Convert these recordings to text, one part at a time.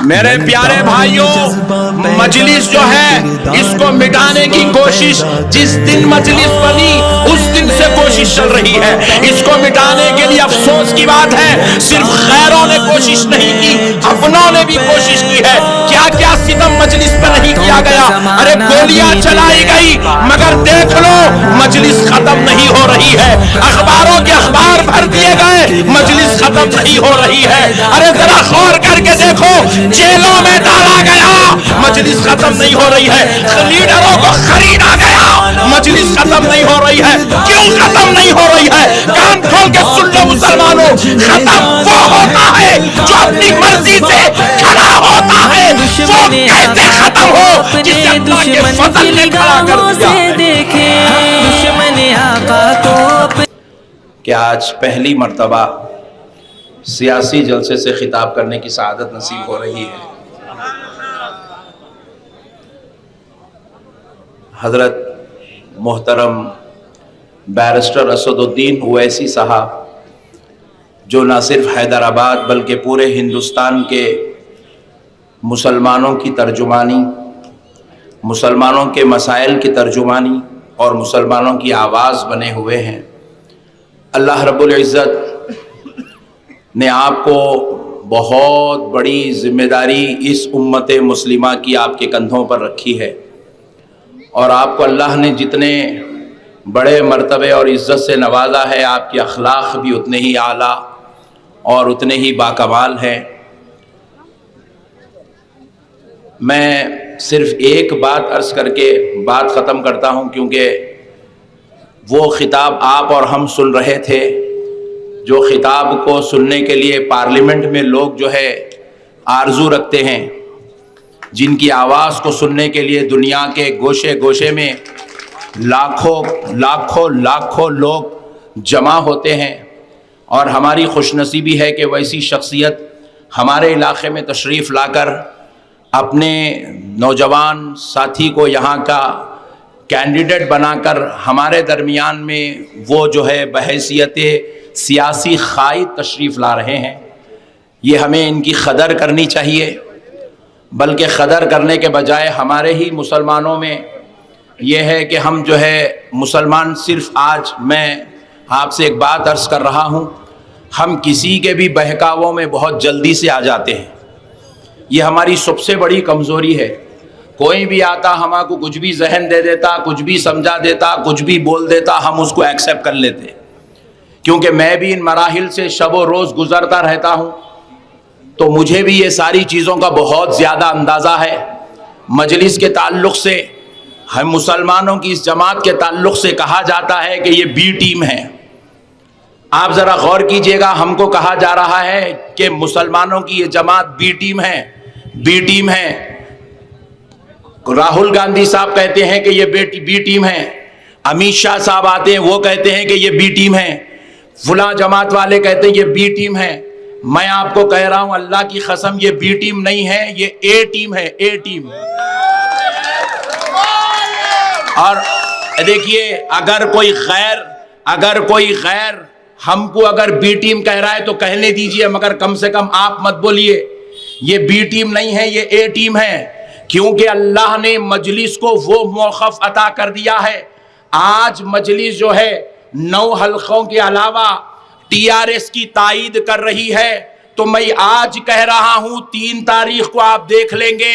میرے پیارے بھائیوں، مجلس جو ہے اس کو مٹانے کی کوشش جس دن مجلس بنی اس دن سے کوشش چل رہی ہے۔ اس کو مٹانے کے لیے افسوس کی بات ہے صرف غیروں نے کوشش نہیں کی، اپنوں نے بھی کوشش کی ہے۔ کیا کیا ستم مجلس پہ نہیں کیا گیا، ارے گولیاں چلائی گئی، مگر دیکھ لو مجلس ختم نہیں ہو رہی ہے۔ اخباروں کے اخبار بھر دیے گئے، مجلس ختم نہیں ہو رہی ہے۔ ارے ذرا غور کر کے دیکھو، جیلوں میں ڈالا گیا، مجلس ختم نہیں ہو رہی ہے۔ لیڈروں کو خریدا گیا، مجلس ختم نہیں ہو رہی ہے۔ کیوں ختم نہیں ہو رہی ہے؟ کان کھول کے سن لو مسلمانوں، ختم وہ ہوتا ہے جو اپنی مرضی سے کھڑا ہوتا ہے۔ وہ کیسے ختم ہو جسے اللہ کے فضل نے کھڑا کر دیا کہ آج پہلی مرتبہ سیاسی جلسے سے خطاب کرنے کی سعادت نصیب ہو رہی ہے۔ حضرت محترم بیرسٹر اسد الدین اویسی صاحب، جو نہ صرف حیدرآباد بلکہ پورے ہندوستان کے مسلمانوں کی ترجمانی، مسلمانوں کے مسائل کی ترجمانی اور مسلمانوں کی آواز بنے ہوئے ہیں، اللہ رب العزت نے آپ کو بہت بڑی ذمہ داری اس امت مسلمہ کی آپ کے کندھوں پر رکھی ہے، اور آپ کو اللہ نے جتنے بڑے مرتبے اور عزت سے نوازا ہے، آپ کے اخلاق بھی اتنے ہی اعلیٰ اور اتنے ہی باکمال ہیں۔ میں صرف ایک بات عرض کر کے بات ختم کرتا ہوں، کیونکہ وہ خطاب آپ اور ہم سن رہے تھے جو خطاب کو سننے کے لیے پارلیمنٹ میں لوگ جو ہے آرزو رکھتے ہیں، جن کی آواز کو سننے کے لیے دنیا کے گوشے گوشے میں لاکھوں لوگ جمع ہوتے ہیں، اور ہماری خوش نصیبی ہے کہ ویسی شخصیت ہمارے علاقے میں تشریف لا کر اپنے نوجوان ساتھی کو یہاں کا کینڈیڈیٹ بنا کر ہمارے درمیان میں وہ جو ہے بحیثیت سیاسی قائد تشریف لا رہے ہیں۔ یہ ہمیں ان کی قدر کرنی چاہیے، بلکہ قدر کرنے کے بجائے ہمارے ہی مسلمانوں میں یہ ہے کہ ہم جو ہے مسلمان صرف آج میں آپ سے ایک بات عرض کر رہا ہوں، ہم کسی کے بھی بہکاووں میں بہت جلدی سے آ جاتے ہیں۔ یہ ہماری سب سے بڑی کمزوری ہے۔ کوئی بھی آتا ہمارا کو کچھ بھی ذہن دے دیتا، کچھ بھی سمجھا دیتا، کچھ بھی بول دیتا، ہم اس کو ایکسیپٹ کر لیتے، کیونکہ میں بھی ان مراحل سے شب و روز گزرتا رہتا ہوں، تو مجھے بھی یہ ساری چیزوں کا بہت زیادہ اندازہ ہے۔ مجلس کے تعلق سے، ہم مسلمانوں کی اس جماعت کے تعلق سے کہا جاتا ہے کہ یہ بی ٹیم ہے۔ آپ ذرا غور کیجئے گا، ہم کو کہا جا رہا ہے کہ مسلمانوں کی یہ جماعت بی ٹیم ہے، بی ٹیم ہے۔ راہل گاندھی صاحب کہتے ہیں کہ یہ بی ٹیم ہے، امیت شاہ صاحب آتے ہیں وہ کہتے ہیں کہ یہ بی ٹیم ہے، فلاں جماعت والے کہتے ہیں یہ بی ٹیم ہے۔ میں آپ کو کہہ رہا ہوں اللہ کی قسم یہ بی ٹیم نہیں ہے، یہ اے ٹیم ہے، اے ٹیم۔ اور دیکھیے، اگر کوئی غیر ہم کو اگر بی ٹیم کہہ رہا ہے تو کہنے دیجئے، مگر کم سے کم آپ مت بولیے یہ بی ٹیم نہیں ہے، یہ اے ٹیم ہے، کیونکہ اللہ نے مجلس کو وہ موقف عطا کر دیا ہے۔ آج مجلس جو ہے 9 حلقوں کے علاوہ ٹی آر ایس کی تائید کر رہی ہے، تو میں آج کہہ رہا ہوں 3 تاریخ کو آپ دیکھ لیں گے،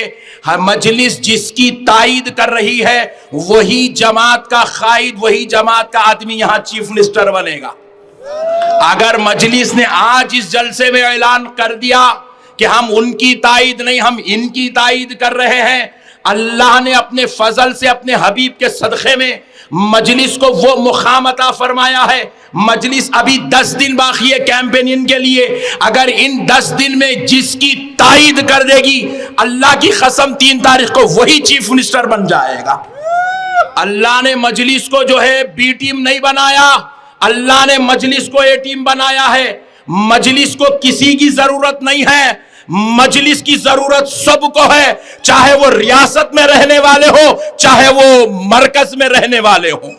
مجلس جس کی تائید کر رہی ہے وہی جماعت کا قائد، وہی جماعت کا آدمی یہاں چیف منسٹر بنے گا۔ اگر مجلس نے آج اس جلسے میں اعلان کر دیا کہ ہم ان کی تائید نہیں، ہم ان کی تائید کر رہے ہیں، اللہ نے اپنے فضل سے اپنے حبیب کے صدقے میں مجلس کو وہ مقام عطا فرمایا ہے۔ مجلس ابھی 10 دن باقی ہے کیمپین کے لیے، اگر ان 10 دن میں جس کی تائید کر دے گی، اللہ کی قسم 3 تاریخ کو وہی چیف منسٹر بن جائے گا۔ اللہ نے مجلس کو جو ہے بی ٹیم نہیں بنایا، اللہ نے مجلس کو اے ٹیم بنایا ہے۔ مجلس کو کسی کی ضرورت نہیں ہے، مجلس کی ضرورت سب کو ہے، چاہے وہ ریاست میں رہنے والے ہو، چاہے وہ مرکز میں رہنے والے ہوں۔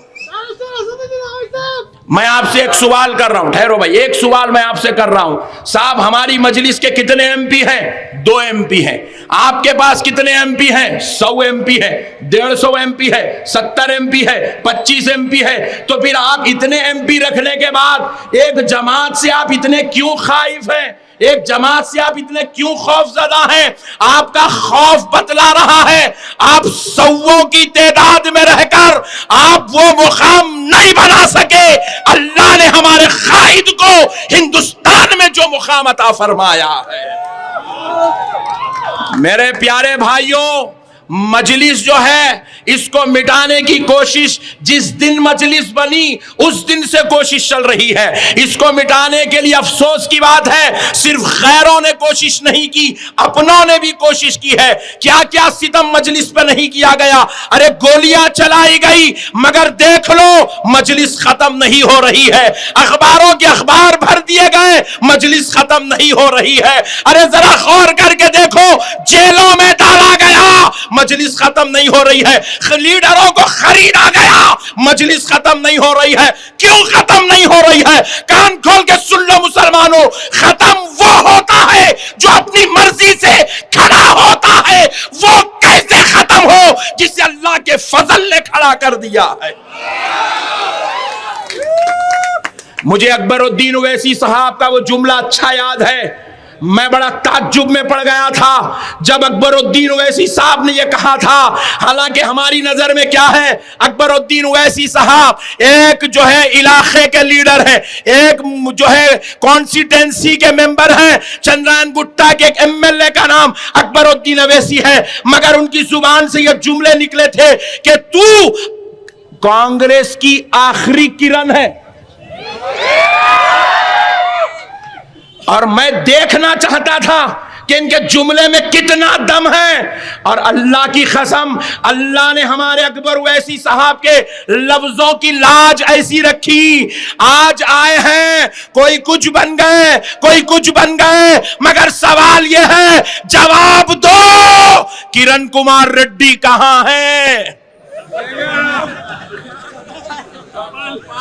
میں آپ سے ایک سوال کر رہا ہوں، ٹھہرو بھائی، ایک سوال میں آپ سے کر رہا ہوں، صاحب ہماری مجلس کے کتنے ایم پی ہیں؟ 2 ایم پی ہیں۔ آپ کے پاس کتنے ایم پی ہیں؟ 100 ایم پی ہے، 150 ایم پی ہے، 70 ایم پی ہے، 25 ایم پی ہے۔ تو پھر آپ اتنے ایم پی رکھنے کے بعد ایک جماعت سے آپ اتنے کیوں خائف ہیں؟ ایک جماعت سے آپ اتنے کیوں خوف زدہ ہیں؟ آپ کا خوف بتلا رہا ہے آپ 100 کی تعداد میں رہ کر آپ وہ مقام نہیں بنا سکے۔ اللہ نے ہمارے قائد کو ہندوستان میں جو مقام عطا فرمایا ہے۔ میرے پیارے بھائیوں، مجلس جو ہے اس کو مٹانے کی کوشش جس دن مجلس بنی اس دن سے کوشش چل رہی ہے۔ اس کو مٹانے کے لیے افسوس کی بات ہے صرف غیروں نے کوشش نہیں کی، اپنوں نے بھی کوشش کی ہے۔ کیا کیا ستم مجلس پہ نہیں کیا گیا؟ ارے گولیاں چلائی گئی مگر دیکھ لو مجلس ختم نہیں ہو رہی ہے۔ اخباروں کے اخبار بھر دیے گئے، مجلس ختم نہیں ہو رہی ہے۔ ارے ذرا غور کر کے دیکھو، جیلوں میں ڈالا گیا، مجلس ختم نہیں ہو رہی ہے۔ لیڈروں کو خریدا گیا، مجلس ختم نہیں ہو رہی ہے۔ کیوں ختم نہیں ہو رہی ہے؟ کان کھول کے سن لو مسلمانوں، ختم وہ ہوتا ہے جو اپنی مرضی سے کھڑا ہوتا ہے۔ وہ کیسے ختم ہو؟ جسے اللہ کے فضل نے کھڑا کر دیا ہے۔ مجھے اکبر الدین اویسی صاحب کا وہ جملہ اچھا یاد ہے، میں بڑا تعجب میں پڑ گیا تھا جب اکبر الدین اویسی صاحب نے یہ کہا تھا۔ حالانکہ ہماری نظر میں کیا ہے، اکبر الدین اویسی صاحب ایک جو ہے علاقے کے لیڈر ہے، ایک جو ہے کانسٹیٹنسی کے ممبر ہیں، چندران گٹا کے ایک ایم ایل اے کا نام اکبر الدین اویسی ہے، مگر ان کی زبان سے یہ جملے نکلے تھے کہ تو کانگریس کی آخری کرن ہے۔ اور میں دیکھنا چاہتا تھا کہ ان کے جملے میں کتنا دم ہے، اور اللہ کی قسم اللہ نے ہمارے اکبر اویسی صاحب کے لفظوں کی لاج ایسی رکھی۔ آج آئے ہیں، کوئی کچھ بن گئے، کوئی کچھ بن گئے، مگر سوال یہ ہے جواب دو، کرن کمار ریڈی کہاں ہے؟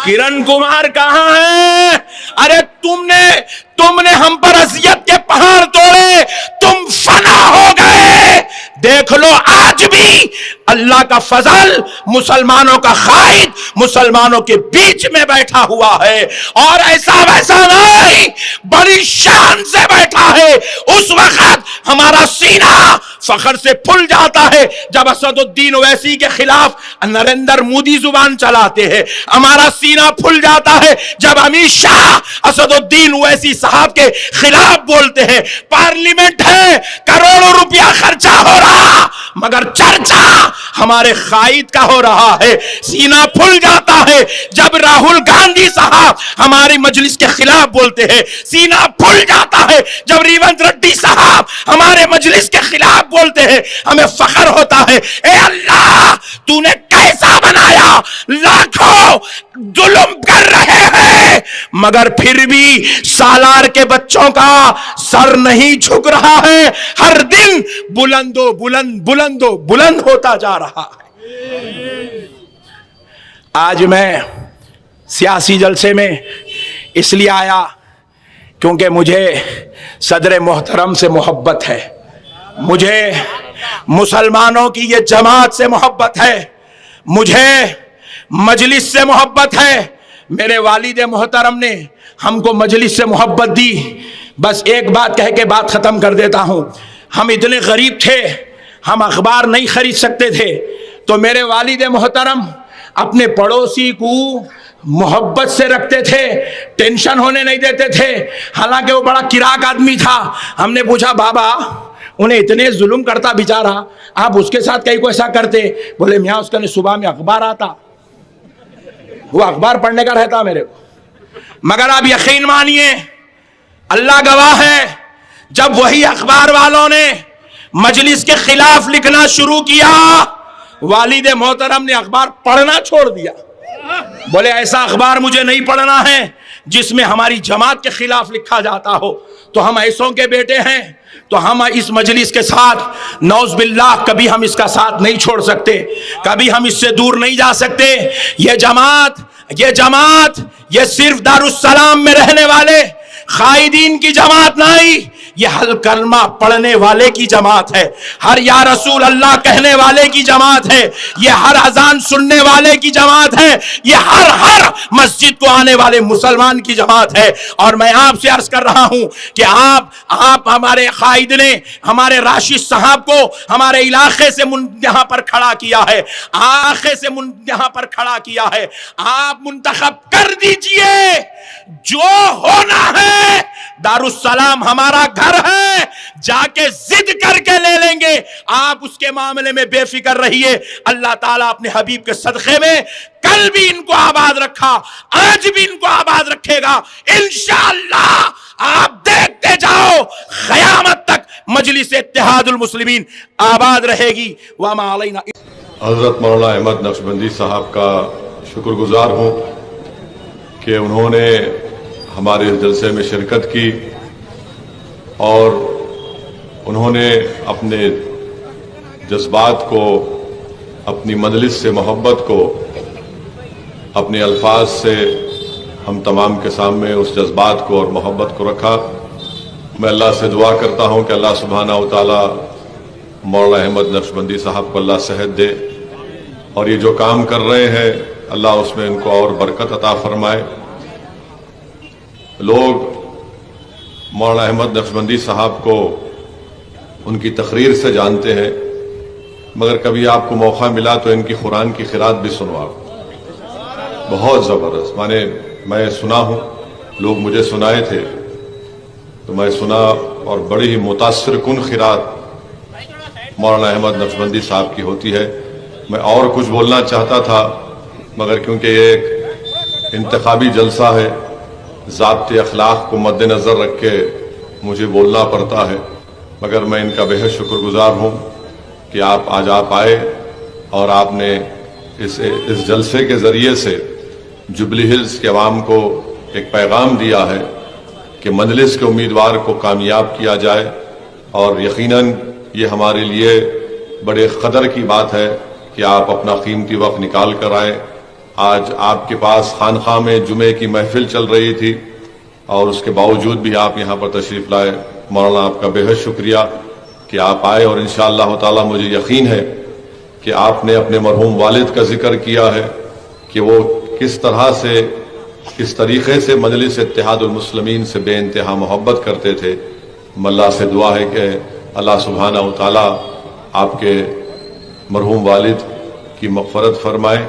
کرن کمار کہاں ہے؟ ارے تم نے ہم پر اذیت کے پہاڑ توڑے، تم فنا ہو گئے۔ دیکھ لو آج بھی اللہ کا فضل، مسلمانوں کا قائد مسلمانوں کے بیچ میں بیٹھا ہوا ہے، اور ایسا ویسا نہیں، بڑی شان سے بیٹھا ہے۔ اس وقت ہمارا سینہ فخر سے پھول جاتا ہے جب اسد الدین اویسی کے خلاف نریندر مودی زبان چلاتے ہیں، ہمارا سینہ پھول جاتا ہے جب امت شاہ اسد الدین اویسی صاحب کے خلاف بولتے ہیں۔ پارلیمنٹ ہے، کروڑوں روپیہ خرچہ ہو رہا، مگر چرچا ہمارے قائد کا ہو رہا ہے۔ سینہ پھول جاتا ہے جب راہل گاندھی صاحب ہماری مجلس کے خلاف بولتے ہیں، سینہ پھول جاتا ہے جب ریونت ریڈی صاحب ہمارے مجلس کے خلاف بولتے ہیں، ہمیں فخر ہوتا ہے۔ اے اللہ، تو نے کیسا بنایا؟ لاکھوں ظلم کر رہے ہیں مگر پھر بھی سالار کے بچوں کا سر نہیں جھک رہا ہے، ہر دن بلند ہوتا جا رہا ہے۔ آج میں سیاسی جلسے میں اس لیے آیا کیونکہ مجھے صدر محترم سے محبت ہے، مجھے مسلمانوں کی یہ جماعت سے محبت ہے، مجھے مجلس سے محبت ہے۔ میرے والد محترم نے ہم کو مجلس سے محبت دی۔ بس ایک بات کہہ کے بات ختم کر دیتا ہوں، ہم اتنے غریب تھے، ہم اخبار نہیں خرید سکتے تھے، تو میرے والد محترم اپنے پڑوسی کو محبت سے رکھتے تھے، ٹینشن ہونے نہیں دیتے تھے۔ حالانکہ وہ بڑا کراک آدمی تھا۔ ہم نے پوچھا بابا انہیں اتنے ظلم کرتا بیچارہ، آپ اس کے ساتھ کئی کو ایسا کرتے؟ بولے میاں اس کا صبح میں اخبار آتا، وہ اخبار پڑھنے کا رہتا میرے کو۔ مگر آپ یقین مانیے، اللہ گواہ ہے، جب وہی اخبار والوں نے مجلس کے خلاف لکھنا شروع کیا، والد محترم نے اخبار پڑھنا چھوڑ دیا۔ بولے ایسا اخبار مجھے نہیں پڑھنا ہے جس میں ہماری جماعت کے خلاف لکھا جاتا ہو۔ تو ہم ایسوں کے بیٹے ہیں، تو ہم اس مجلس کے ساتھ نعوذ باللہ کبھی ہم اس کا ساتھ نہیں چھوڑ سکتے، کبھی ہم اس سے دور نہیں جا سکتے۔ یہ جماعت یہ جماعت یہ صرف دارالسلام میں رہنے والے قائدین کی جماعت نہیں، یہ ہر کلمہ پڑھنے والے کی جماعت ہے، ہر یا رسول اللہ کہنے والے کی جماعت ہے، یہ ہر اذان سننے والے کی جماعت ہے، یہ ہر مسجد کو آنے والے مسلمان کی جماعت ہے۔ اور میں آپ سے عرض کر رہا ہوں کہ آپ ہمارے قائد نے ہمارے راشد صاحب کو ہمارے علاقے سے یہاں پر کھڑا کیا ہے، یہاں پر کھڑا کیا ہے، آپ منتخب کر دیجئے، جو ہونا ہے دارالسلام ہمارا گھر ہے، جا کے ضد کر کے لے لیں گے، آپ اس کے معاملے میں بے فکر رہیے۔ اللہ تعالیٰ اپنے حبیب کے صدقے میں کل بھی ان کو آباد رکھا، آج بھی ان کو آباد رکھے گا انشاءاللہ۔ آپ دیکھتے جاؤ قیامت تک مجلس اتحاد المسلمین آباد رہے گی۔ وما علینا۔ حضرت مولانا احمد نقشبندی صاحب کا شکر گزار ہوں کہ انہوں نے ہمارے اس جلسے میں شرکت کی اور انہوں نے اپنے جذبات کو، اپنی مجلس سے محبت کو اپنے الفاظ سے ہم تمام کے سامنے اس جذبات کو اور محبت کو رکھا۔ میں اللہ سے دعا کرتا ہوں کہ اللہ سبحانہ و تعالی مولانا احمد نقشبندی صاحب کو اللہ صحت دے، اور یہ جو کام کر رہے ہیں اللہ اس میں ان کو اور برکت عطا فرمائے۔ لوگ مولانا احمد نقشبندی صاحب کو ان کی تقریر سے جانتے ہیں، مگر کبھی آپ کو موقع ملا تو ان کی قرآن کی قرات بھی سنوا، بہت زبردست۔ میں سنا ہوں، لوگ مجھے سنائے تھے تو میں سنا، اور بڑی ہی متاثر کن قرات مولانا احمد نقشبندی صاحب کی ہوتی ہے۔ میں اور کچھ بولنا چاہتا تھا مگر کیونکہ یہ ایک انتخابی جلسہ ہے، ضابطے اخلاق کو مد نظر رکھ کے مجھے بولنا پڑتا ہے، مگر میں ان کا بہت شکر گزار ہوں کہ آج آپ آئے اور آپ نے اس جلسے کے ذریعے سے جوبلی ہلز کے عوام کو ایک پیغام دیا ہے کہ مجلس کے امیدوار کو کامیاب کیا جائے، اور یقیناً یہ ہمارے لیے بڑے قدر کی بات ہے کہ آپ اپنا قیمتی وقت نکال کر آئے۔ آج آپ کے پاس خانقاہ میں جمعے کی محفل چل رہی تھی اور اس کے باوجود بھی آپ یہاں پر تشریف لائے۔ مولانا آپ کا بہت شکریہ کہ آپ آئے، اور انشاءاللہ تعالی مجھے یقین ہے کہ آپ نے اپنے مرحوم والد کا ذکر کیا ہے کہ وہ کس طریقے سے مجلس اتحاد المسلمین سے بے انتہا محبت کرتے تھے۔ اللہ سے دعا ہے کہ اللہ سبحانہ و تعالی آپ کے مرحوم والد کی مغفرت فرمائے۔